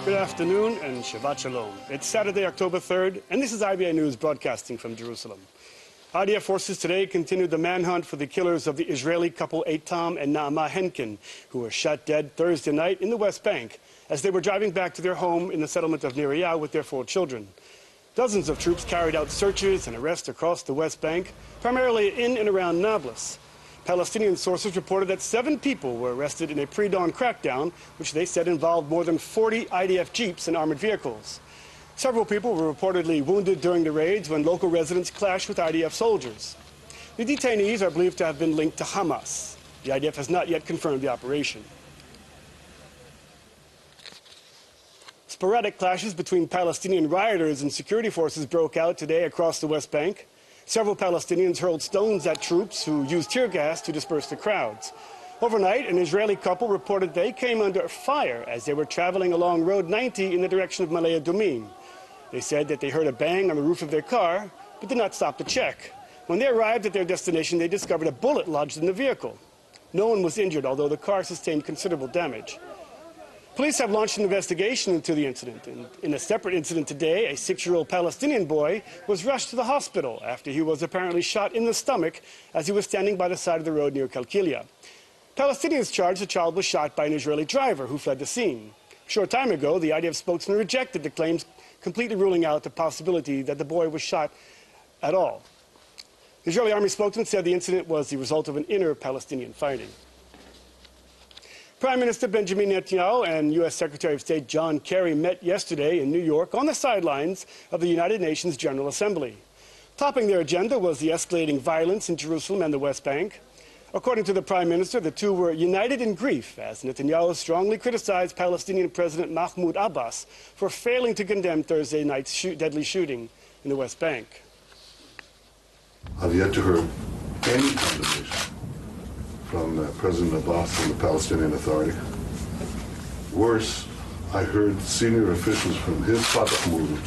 Good afternoon and Shabbat Shalom. It's Saturday, October 3rd, and this is IBA News broadcasting from Jerusalem. IDF forces today continued the manhunt for the killers of the Israeli couple Eitam and Naama Henkin, who were shot dead Thursday night in the West Bank as they were driving back to their home in the settlement of Neriah with their 4 children. Dozens of troops carried out searches and arrests across the West Bank, primarily in and around Nablus. Palestinian sources reported that 7 people were arrested in a pre-dawn crackdown, which they said involved more than 40 IDF jeeps and armored vehicles. Several people were reportedly wounded during the raids when local residents clashed with IDF soldiers. The detainees are believed to have been linked to Hamas. The IDF has not yet confirmed the operation. Sporadic clashes between Palestinian rioters and security forces broke out today across the West Bank. Several Palestinians hurled stones at troops who used tear gas to disperse the crowds. Overnight, an Israeli couple reported they came under fire as they were traveling along Road 90 in the direction of Malaya Dumim. They said that they heard a bang on the roof of their car, but did not stop to check. When they arrived at their destination, they discovered a bullet lodged in the vehicle. No one was injured, although the car sustained considerable damage. Police have launched an investigation into the incident. In a separate incident today, a 6-year-old Palestinian boy was rushed to the hospital after he was apparently shot in the stomach as he was standing by the side of the road near Kalkilia. Palestinians charged the child was shot by an Israeli driver who fled the scene. A short time ago, the IDF spokesman rejected the claims, completely ruling out the possibility that the boy was shot at all. The Israeli army spokesman said the incident was the result of an inner Palestinian fighting. Prime Minister Benjamin Netanyahu and U.S. Secretary of State John Kerry met yesterday in New York on the sidelines of the United Nations General Assembly. Topping their agenda was the escalating violence in Jerusalem and the West Bank. According to the Prime Minister, the two were united in grief as Netanyahu strongly criticized Palestinian President Mahmoud Abbas for failing to condemn Thursday night's deadly shooting in the West Bank. I've yet to hear any condemnation from President Abbas and the Palestinian Authority. Worse, I heard senior officials from his Fatah movement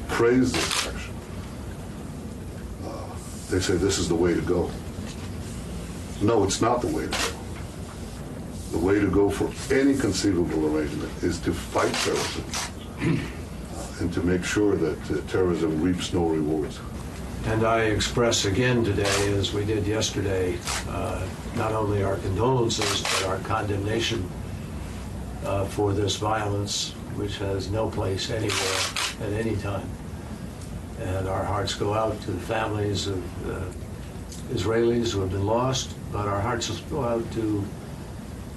praise this action. They say this is the way to go. No, it's not the way to go. The way to go for any conceivable arrangement is to fight terrorism and to make sure that terrorism reaps no rewards. And I express again today, as we did yesterday, not only our condolences, but our condemnation for this violence, which has no place anywhere at any time. And our hearts go out to the families of Israelis who have been lost, but our hearts go out to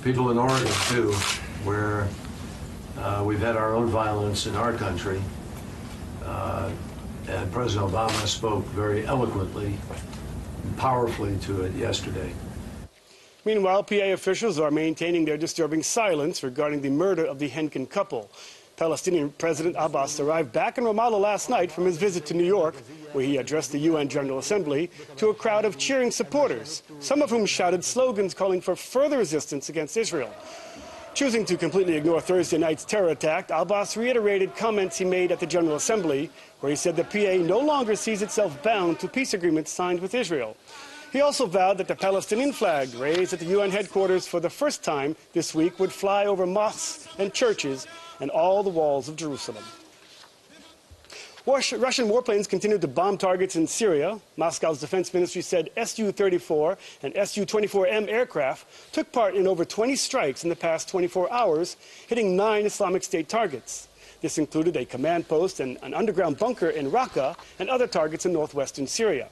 people in Oregon, too, where we've had our own violence in our country. And President Obama spoke very eloquently and powerfully to it yesterday. Meanwhile, PA officials are maintaining their disturbing silence regarding the murder of the Henkin couple. Palestinian President Abbas arrived back in Ramallah last night from his visit to New York, where he addressed the UN General Assembly to a crowd of cheering supporters, some of whom shouted slogans calling for further resistance against Israel. Choosing to completely ignore Thursday night's terror attack, Abbas reiterated comments he made at the General Assembly, where he said the PA no longer sees itself bound to peace agreements signed with Israel. He also vowed that the Palestinian flag raised at the UN headquarters for the first time this week would fly over mosques and churches and all the walls of Jerusalem. Russian warplanes continued to bomb targets in Syria. Moscow's defense ministry said Su-34 and Su-24M aircraft took part in over 20 strikes in the past 24 hours, hitting 9 Islamic State targets. This included a command post and an underground bunker in Raqqa and other targets in northwestern Syria.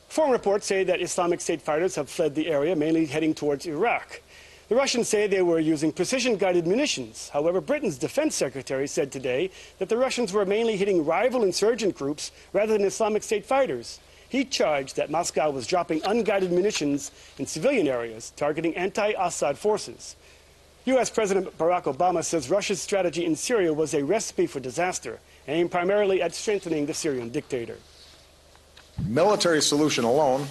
Foreign reports say that Islamic State fighters have fled the area, mainly heading towards Iraq. The Russians say they were using precision-guided munitions. However, Britain's defense secretary said today that the Russians were mainly hitting rival insurgent groups rather than Islamic State fighters. He charged that Moscow was dropping unguided munitions in civilian areas, targeting anti-Assad forces. U.S. President Barack Obama says Russia's strategy in Syria was a recipe for disaster, aimed primarily at strengthening the Syrian dictator. Military solution alone,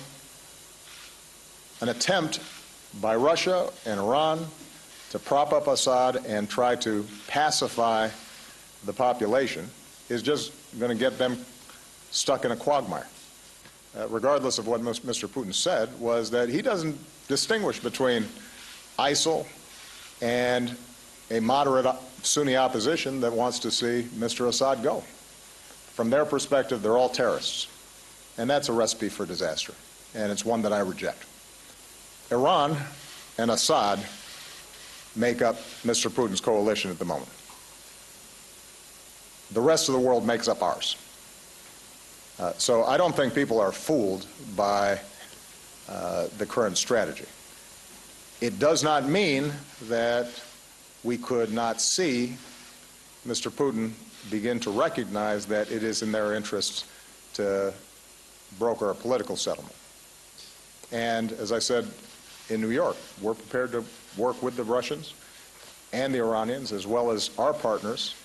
an attempt by Russia and Iran to prop up Assad and try to pacify the population, is just going to get them stuck in a quagmire. Regardless of what Mr. Putin said, was that he doesn't distinguish between ISIL and a moderate Sunni opposition that wants to see Mr. Assad go. From their perspective, they're all terrorists. And that's a recipe for disaster. And it's one that I reject. Iran and Assad make up Mr. Putin's coalition at the moment. The rest of the world makes up ours. So I don't think people are fooled by the current strategy. It does not mean that we could not see Mr. Putin begin to recognize that it is in their interests to broker a political settlement. And as I said in New York, we're prepared to work with the Russians and the Iranians, as well as our partners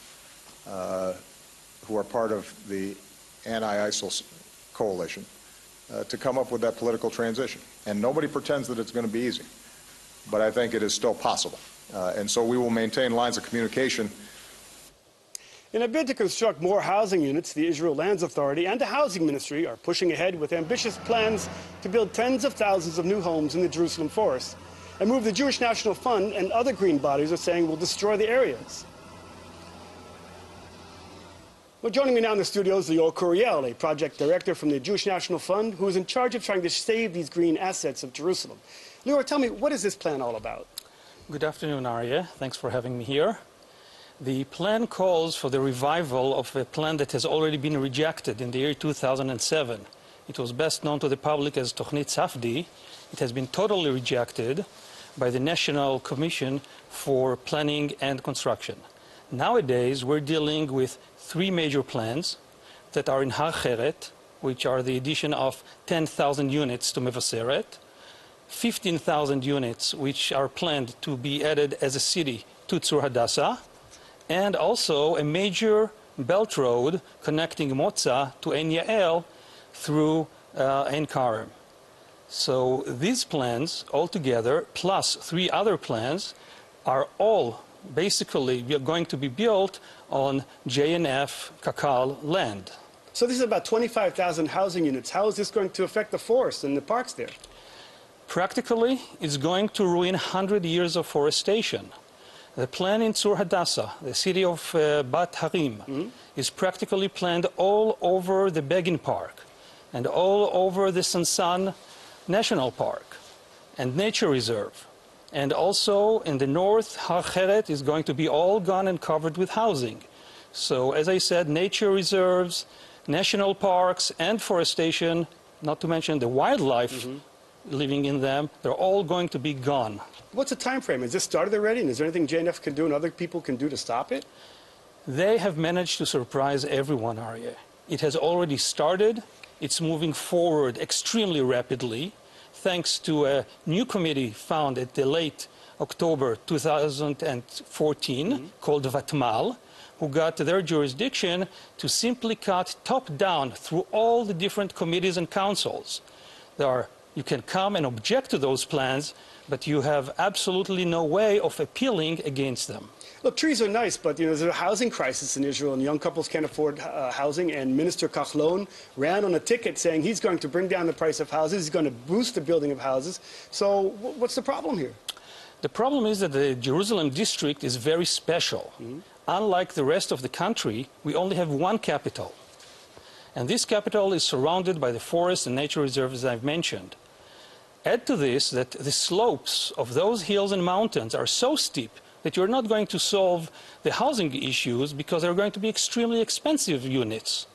who are part of the anti-ISIL coalition, to come up with that political transition. And nobody pretends that it's going to be easy, but I think it is still possible. And so we will maintain lines of communication. In a bid to construct more housing units, the Israel Lands Authority and the Housing Ministry are pushing ahead with ambitious plans to build tens of thousands of new homes in the Jerusalem forest. A move the Jewish National Fund and other green bodies are saying will destroy the areas. Well, joining me now in the studio is Lior Curiel, a project director from the Jewish National Fund, who is in charge of trying to save these green assets of Jerusalem. Lior, tell me, what is this plan all about? Good afternoon, Aryeh. Thanks for having me here. The plan calls for the revival of a plan that has already been rejected in the year 2007. It was best known to the public as Tochnit Safdi. It has been totally rejected by the National Commission for Planning and Construction. Nowadays, we're dealing with three major plans that are in Har Cheret, which are the addition of 10,000 units to Mevaseret, 15,000 units which are planned to be added as a city to Tzur Hadassah, and also a major belt road connecting Motza to Ein Yael through Ein Karem. So these plans altogether, plus three other plans, are all basically going to be built on JNF Kakal land. So this is about 25,000 housing units. How is this going to affect the forest and the parks there? Practically, it's going to ruin 100 years of forestation. The plan in Tzur Hadassah, the city of Bat Harim, is practically planned all over the Begin Park and all over the Sansan National Park and Nature Reserve. And also in the north, Har Cheret is going to be all gone and covered with housing. So as I said, nature reserves, national parks and forestation, not to mention the wildlife living in them, they're all going to be gone. What's the time frame? Has this started already? And is there anything JNF can do and other people can do to stop it? They have managed to surprise everyone, Aryeh. It has already started. It's moving forward extremely rapidly, thanks to a new committee found at the late October 2014 called Vatmal, who got their jurisdiction to simply cut top-down through all the different committees and councils. You can come and object to those plans, but you have absolutely no way of appealing against them. Look, trees are nice, but there's a housing crisis in Israel, and young couples can't afford housing. And Minister Kahlon ran on a ticket saying he's going to bring down the price of houses. He's going to boost the building of houses. So what's the problem here? The problem is that the Jerusalem district is very special. Unlike the rest of the country, we only have one capital. And this capital is surrounded by the forests and nature reserves I've mentioned. Add to this that the slopes of those hills and mountains are so steep that you're not going to solve the housing issues because they're going to be extremely expensive units.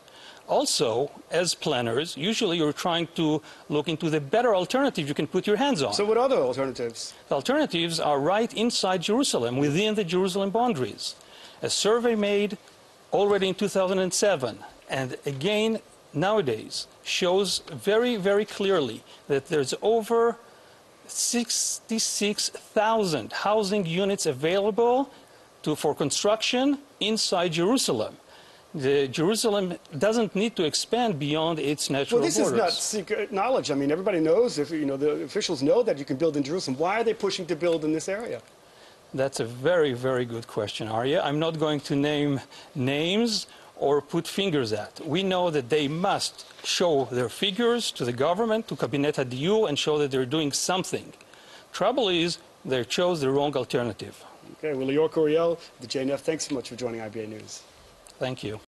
Also, as planners, usually you're trying to look into the better alternative you can put your hands on. So what other alternatives? The alternatives are right inside Jerusalem, within the Jerusalem boundaries. A survey made already in 2007, and again nowadays, shows very, very clearly that there's over 66,000 housing units available for construction inside Jerusalem. Jerusalem doesn't need to expand beyond its natural borders. Well, this is not secret knowledge. I mean, everybody knows, the officials know that you can build in Jerusalem. Why are they pushing to build in this area? That's a very, very good question, Aryeh. I'm not going to name names or put fingers at. We know that they must show their figures to the government, to Cabinet HaDiyur, and show that they're doing something. Trouble is, they chose the wrong alternative. Okay, well, Lior Coriel, the JNF, thanks so much for joining IBA News. Thank you.